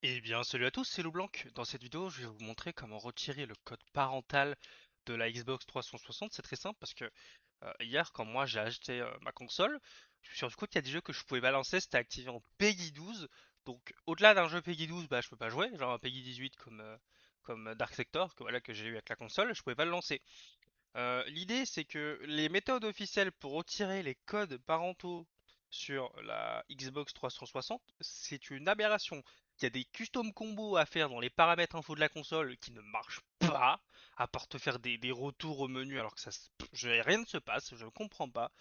Eh bien, salut à tous, c'est Lou Blanc. Dans cette vidéo, je vais vous montrer comment retirer le code parental de la Xbox 360. C'est très simple parce que hier, quand moi j'ai acheté ma console, je me suis rendu compte qu'il y a des jeux que je pouvais balancer, c'était activé en PEGI 12. Donc, au-delà d'un jeu PEGI 12, bah, je peux pas jouer, genre un PEGI 18 comme Dark Sector, voilà, que j'ai eu avec la console, je pouvais pas le lancer. L'idée, c'est que les méthodes officielles pour retirer les codes parentaux sur la Xbox 360, c'est une aberration. Il y a des custom combos à faire dans les paramètres info de la console qui ne marchent pas, à part te faire des retours au menu alors que rien ne se passe, je ne comprends pas.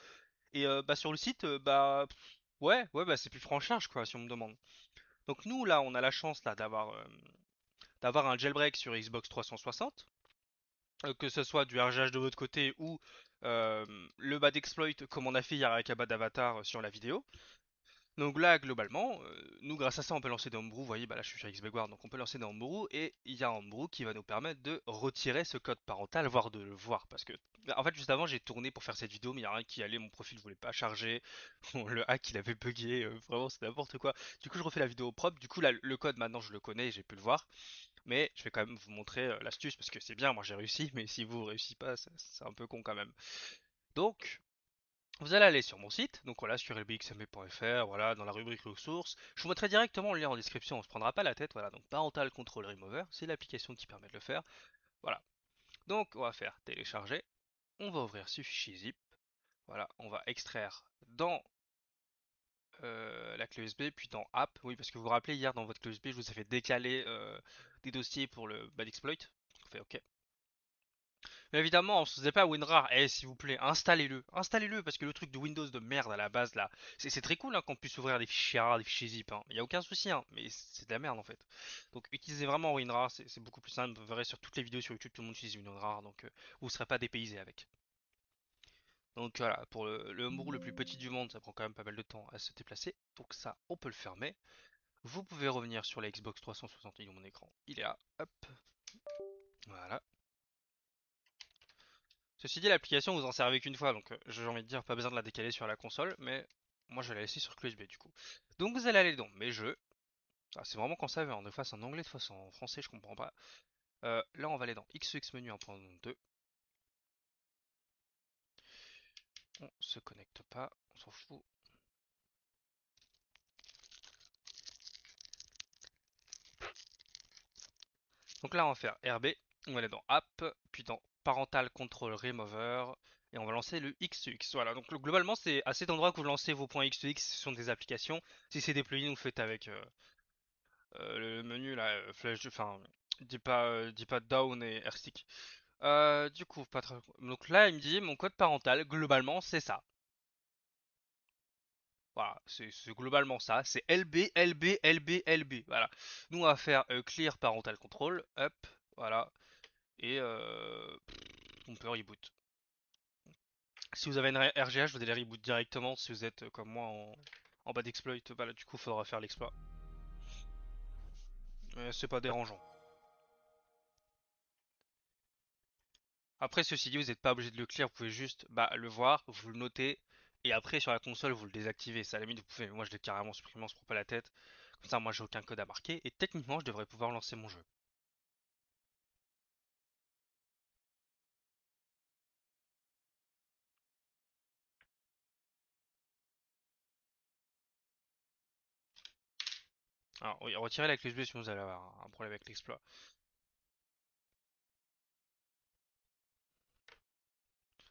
Et bah sur le site, ouais, bah c'est plus franc charge quoi, si on me demande. Donc nous là, on a la chance là d'avoir un jailbreak sur Xbox 360, que ce soit du RGH de votre côté ou euh, le bad exploit comme on a fait hier avec Abad Avatar sur la vidéo. Donc là, globalement, nous grâce à ça on peut lancer des homebrew, vous voyez, bah là je suis sur XBguard, donc on peut lancer des homebrew et il y a un homebrew qui va nous permettre de retirer ce code parental, voire de le voir, parce que en fait juste avant j'ai tourné pour faire cette vidéo mais il y a rien qui allait, mon profil voulait pas charger, le hack il avait bugué, vraiment c'est n'importe quoi. Du coup je refais la vidéo propre, du coup là le code maintenant je le connais et j'ai pu le voir. Mais je vais quand même vous montrer l'astuce parce que c'est bien, moi j'ai réussi, mais si vous réussissez pas, c'est un peu con quand même. Donc, vous allez aller sur mon site, donc voilà, sur lbxmb.fr, voilà, dans la rubrique ressources. Je vous mettrai directement le lien en description, on se prendra pas la tête, voilà, donc Parental Control Remover, c'est l'application qui permet de le faire. Voilà. Donc, on va faire télécharger, on va ouvrir ce fichier zip, voilà, on va extraire dans la clé USB, puis dans App, oui, parce que vous vous rappelez, hier dans votre clé USB, je vous ai fait décaler des dossiers pour le bad exploit. On fait OK. Mais évidemment, on se faisait pas WinRAR. Eh, s'il vous plaît, installez-le. Installez-le, parce que le truc de Windows de merde à la base, là, c'est très cool hein, qu'on puisse ouvrir des fichiers RAR, des fichiers zip. Il y a aucun souci, hein, mais c'est de la merde en fait. Donc, utilisez vraiment WinRAR, c'est beaucoup plus simple. Vous verrez sur toutes les vidéos sur YouTube, tout le monde utilise WinRAR, donc vous ne serez pas dépaysé avec. Donc voilà, pour le homebrew le plus petit du monde, ça prend quand même pas mal de temps à se déplacer. Donc ça, on peut le fermer. Vous pouvez revenir sur la Xbox 360, mon écran, il est là. Hop, voilà. Ceci dit, l'application vous en servez qu'une fois, donc j'ai envie de dire pas besoin de la décaler sur la console, mais moi je vais la laisser sur clé USB du coup. Donc vous allez aller dans mes jeux. Ah, c'est vraiment quand ça veut, hein. Des fois c'est en anglais, des fois c'est en français, je comprends pas. Là on va aller dans XX menu 1.2. On se connecte pas, on s'en fout. Donc là on va faire RB, on va aller dans App, puis dans Parental Control Remover, et on va lancer le XUX. Voilà, donc globalement c'est à cet endroit que vous lancez vos points XUX, ce sont des applications. Si c'est des plugins, vous faites avec le menu là, flèche, enfin, D-pad down et R-stick. Du coup, pas très... Donc là, il me dit mon code parental, globalement, c'est ça. Voilà, c'est globalement ça. C'est LB, LB, LB, LB. Voilà. Nous, on va faire clear parental control. Hop, voilà. Et on peut reboot. Si vous avez une RGH, vous allez reboot directement. Si vous êtes comme moi en bas d'exploit, bah là, du coup, il faudra faire l'exploit. C'est pas dérangeant. Après, ceci dit, vous n'êtes pas obligé de le clear, vous pouvez juste le voir, vous le notez, et après sur la console, vous le désactivez. Ça, à la limite, vous pouvez, mais moi je l'ai carrément supprimé, on se prend pas la tête. Comme ça, moi j'ai aucun code à marquer, et techniquement, je devrais pouvoir lancer mon jeu. Alors, oui, retirez la clé USB sinon vous allez avoir un problème avec l'exploit.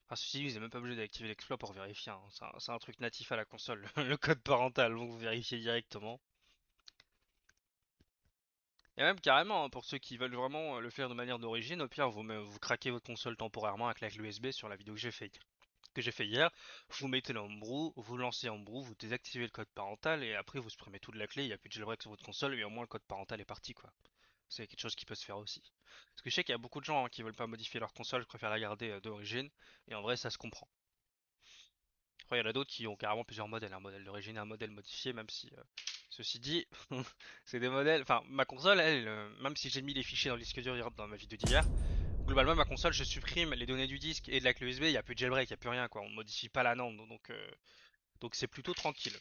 Enfin, ceci dit, vous n'êtes même pas obligé d'activer l'exploit pour vérifier, hein. C'est un truc natif à la console, le code parental, donc vous vérifiez directement. Et même carrément, hein, pour ceux qui veulent vraiment le faire de manière d'origine, au pire, vous craquez votre console temporairement avec la clé USB sur la vidéo que j'ai fait hier, vous mettez l'embrew, vous lancez Homebrew, vous désactivez le code parental et après vous supprimez tout de la clé, il n'y a plus de jailbreak sur votre console et au moins le code parental est parti quoi. C'est quelque chose qui peut se faire aussi. Parce que je sais qu'il y a beaucoup de gens hein, qui veulent pas modifier leur console, préfèrent la garder d'origine et en vrai ça se comprend. Après il y en a d'autres qui ont carrément plusieurs modèles, un modèle d'origine et un modèle modifié même si ceci dit c'est des modèles, enfin ma console elle, même si j'ai mis les fichiers dans le disque dur dans ma vidéo d'hier, globalement, ma console, je supprime les données du disque et de la clé USB, il n'y a plus de jailbreak, il n'y a plus rien, quoi. On modifie pas la NAND, donc c'est plutôt tranquille.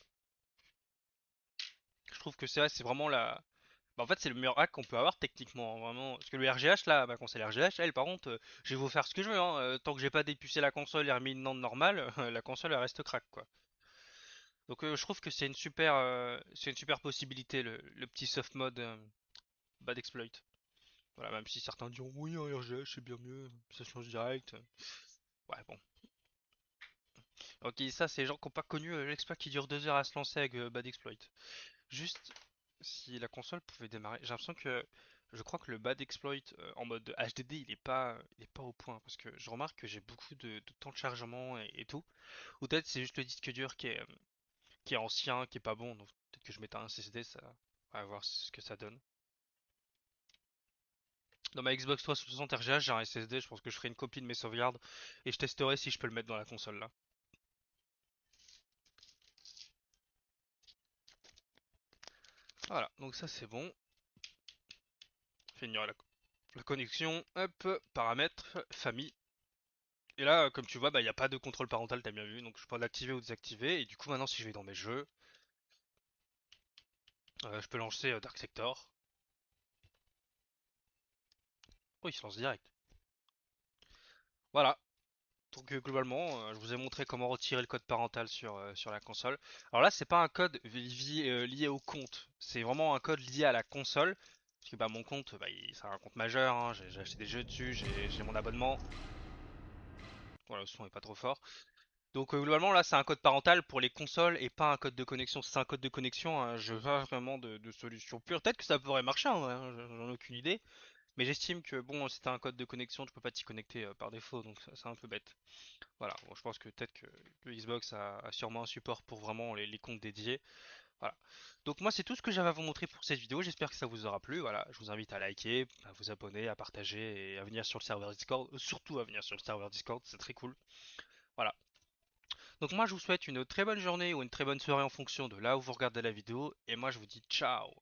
Je trouve que c'est vraiment Bah, en fait, c'est le meilleur hack qu'on peut avoir techniquement, hein, vraiment. Parce que le RGH, là, ma console RGH, elle, par contre, je vais vous faire ce que je veux, hein. Tant que j'ai pas dépucé la console et remis une NAND normale, la console, elle reste crack, quoi. Donc, je trouve que c'est une super possibilité, le petit soft mode bad exploit. Voilà, même si certains diront oui, un RGH, c'est bien mieux, ça change direct. Ouais, bon. Ok, ça, c'est les gens qui n'ont pas connu l'exploit qui dure 2 heures à se lancer avec bad exploit. Juste, si la console pouvait démarrer, j'ai l'impression que je crois que le bad exploit en mode HDD il est pas au point parce que je remarque que j'ai beaucoup de temps de chargement et tout. Ou peut-être c'est juste le disque dur qui est ancien, qui est pas bon, donc peut-être que je mette un SSD, ça on va voir ce que ça donne. Dans ma Xbox 360 RGH, j'ai un SSD, je pense que je ferai une copie de mes sauvegardes et je testerai si je peux le mettre dans la console là. Voilà, donc ça c'est bon. Finir la connexion, hop, paramètres, famille. Et là, comme tu vois, bah, il n'y a pas de contrôle parental, t'as bien vu, donc je peux l'activer ou désactiver. Et du coup, maintenant, si je vais dans mes jeux, je peux lancer Dark Sector. Oh, il se lance direct. Voilà. Donc globalement, je vous ai montré comment retirer le code parental sur la console. Alors là, c'est pas un code lié au compte, c'est vraiment un code lié à la console. Parce que bah, mon compte, bah, c'est un compte majeur, hein, j'ai acheté des jeux dessus, j'ai mon abonnement. Voilà, le son est pas trop fort. Donc globalement là c'est un code parental pour les consoles et pas un code de connexion. Si c'est un code de connexion, hein, je veux pas vraiment de solution pure. Peut-être que ça pourrait marcher, hein, j'en ai aucune idée. Mais j'estime que bon, si t'as un code de connexion, tu peux pas t'y connecter par défaut, donc c'est un peu bête. Voilà, bon, je pense que peut-être que le Xbox a sûrement un support pour vraiment les comptes dédiés. Voilà. Donc moi c'est tout ce que j'avais à vous montrer pour cette vidéo. J'espère que ça vous aura plu. Voilà, je vous invite à liker, à vous abonner, à partager et à venir sur le serveur Discord. Surtout à venir sur le serveur Discord, c'est très cool. Voilà. Donc moi je vous souhaite une très bonne journée ou une très bonne soirée en fonction de là où vous regardez la vidéo et moi je vous dis ciao.